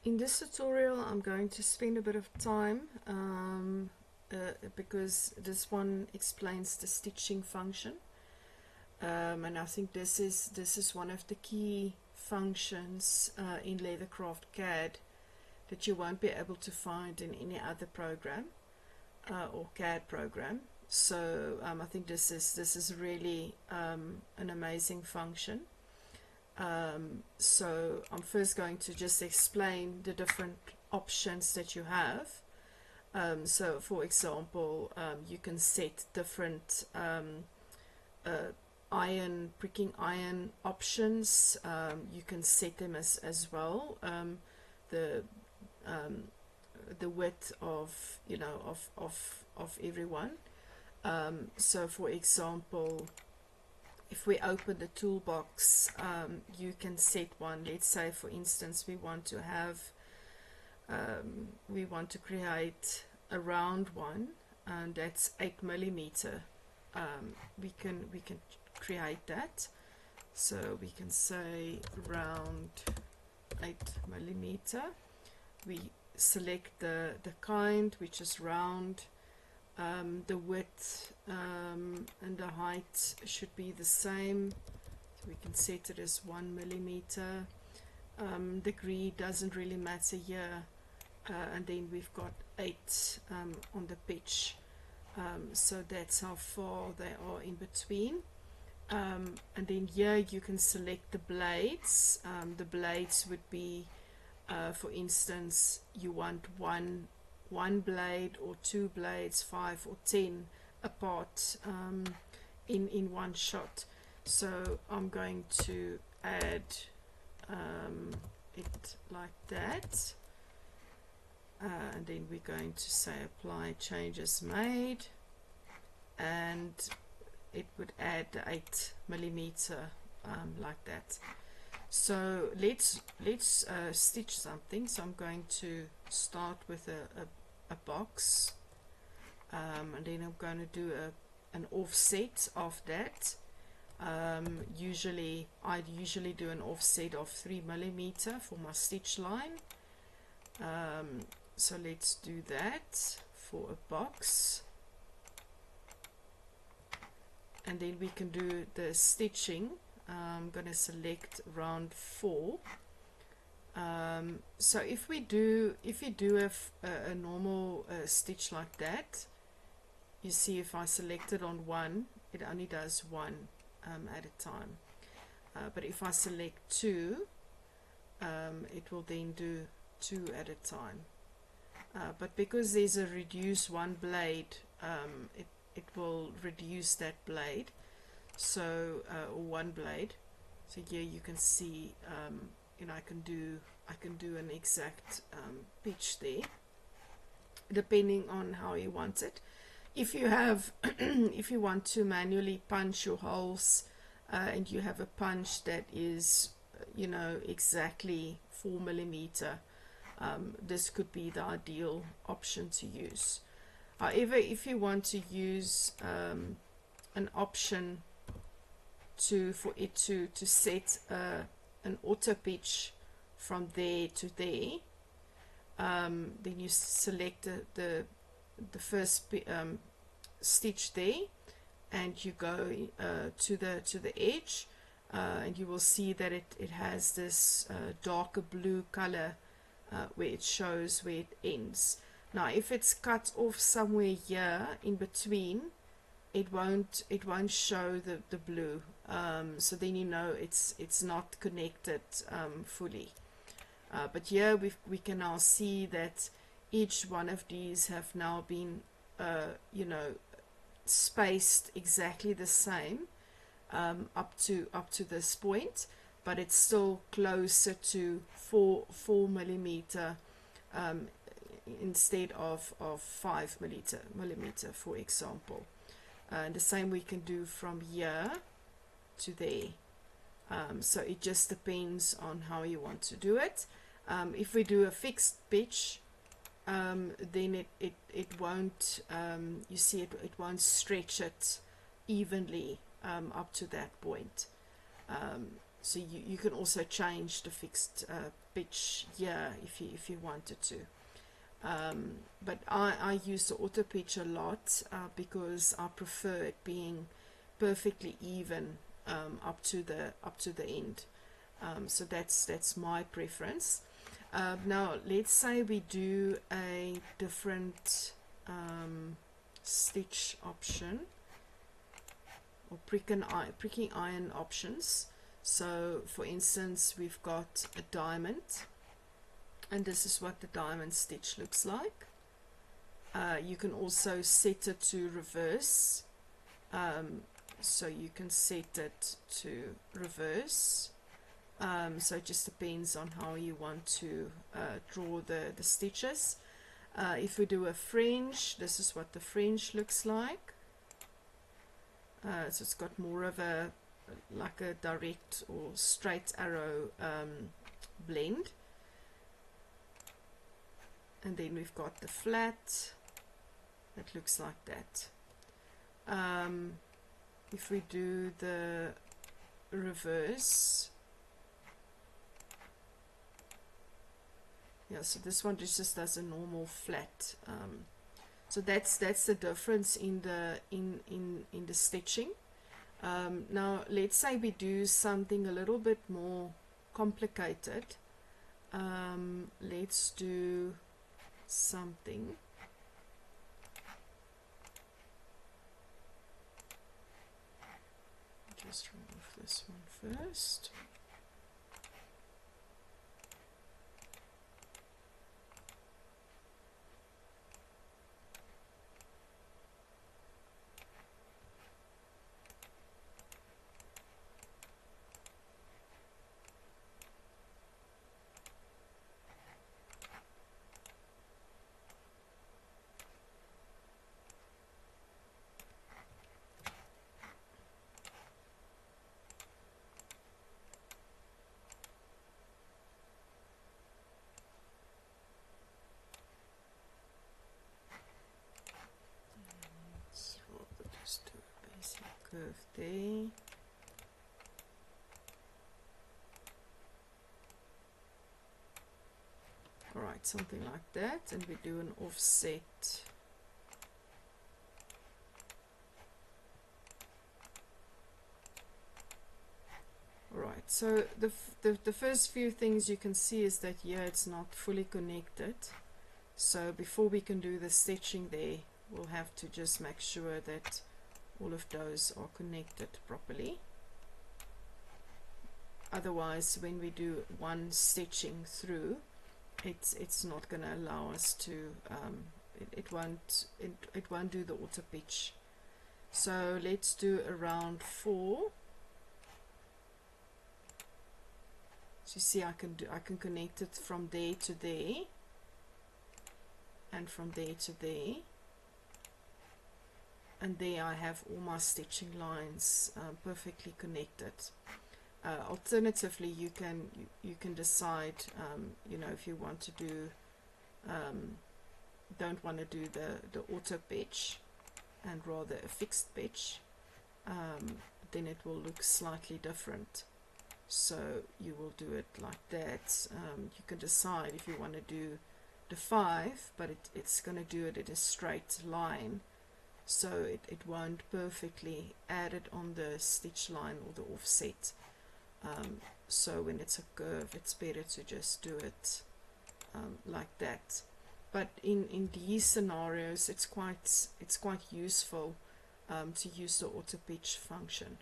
In this tutorial I'm going to spend a bit of time because this one explains the stitching function, and I think this is one of the key functions in LeatherCraft CAD that you won't be able to find in any other program or CAD program. So I think this is really an amazing function. So I'm first going to just explain the different options that you have. So for example, you can set different pricking iron options. You can set them as well. The width of of everyone. So for example, if we open the toolbox, you can set one. Let's say for instance we want to have we want to create a round one, and that's 8mm. We can create that, so we can say round 8mm. We select the kind, which is round. The width and the height should be the same, so we can set it as 1mm. Degree doesn't really matter here, and then we've got 8 on the pitch, so that's how far they are in between. And then here you can select the blades. The blades would be, for instance, you want one blade or 2 blades, 5 or 10 apart in one shot. So I'm going to add it like that, and then we're going to say apply changes made, and it would add the 8mm like that. So let's stitch something. So I'm going to start with a box, and then I'm going to do an offset of that. I'd usually do an offset of 3mm for my stitch line. So let's do that for a box, and then we can do the stitching. I'm going to select round 4. So if you do a normal stitch like that, you see if I select it on 1, it only does 1 at a time. But if I select 2, it will then do 2 at a time. But because there's a reduce one blade, it will reduce that blade. So one blade. So here you can see, I can do an exact pitch there, depending on how you want it. If you have if you want to manually punch your holes, and you have a punch that is exactly 4mm, this could be the ideal option to use. However, if you want to use an option for it to set an auto pitch from there to there, then you select the first stitch there, and you go to the edge, and you will see that it has this darker blue color where it shows where it ends. Now if it's cut off somewhere here in between, it won't show the blue, so then it's not connected fully. But here we can now see that each one of these have now been spaced exactly the same up to this point, but it's still closer to 4mm instead of 5mm, for example. And the same we can do from here to there. So it just depends on how you want to do it. If we do a fixed pitch, then it won't, you see, it won't stretch it evenly up to that point. So you can also change the fixed pitch here if you wanted to. But I use the auto pitch a lot because I prefer it being perfectly even up to the end. So that's my preference. Now let's say we do a different stitch option, or pricking iron options. So for instance, we've got a diamond, and this is what the diamond stitch looks like. You can also set it to reverse, so you can set it to reverse. So it just depends on how you want to draw the stitches. If we do a fringe, this is what the fringe looks like. So it's got more of a like a direct or straight arrow blend. And then we've got the flat that looks like that. If we do the reverse, yeah, so this one just does a normal flat. So that's the difference in the stitching. Now let's say we do something a little bit more complicated. Let's do something. Just remove this one first. Just do a basic curve there. Alright, something like that, and we do an offset. Alright, so the first few things you can see is that here it's not fully connected. So before we can do the stitching there, we'll have to just make sure that all of those are connected properly. Otherwise, when we do one stitching through, it's not going to allow us to it won't do the auto pitch. So let's do around 4. So you see I can connect it from there to there, and from there to there, and there I have all my stitching lines perfectly connected. Alternatively, you can decide, you know, if you want to do don't want to do the auto pitch and rather a fixed pitch, then it will look slightly different. So you will do it like that. You can decide if you want to do the 5, but it's going to do it in a straight line, so it won't perfectly add it on the stitch line or the offset. So when it's a curve, it's better to just do it like that. But in these scenarios, it's quite useful to use the auto pitch function.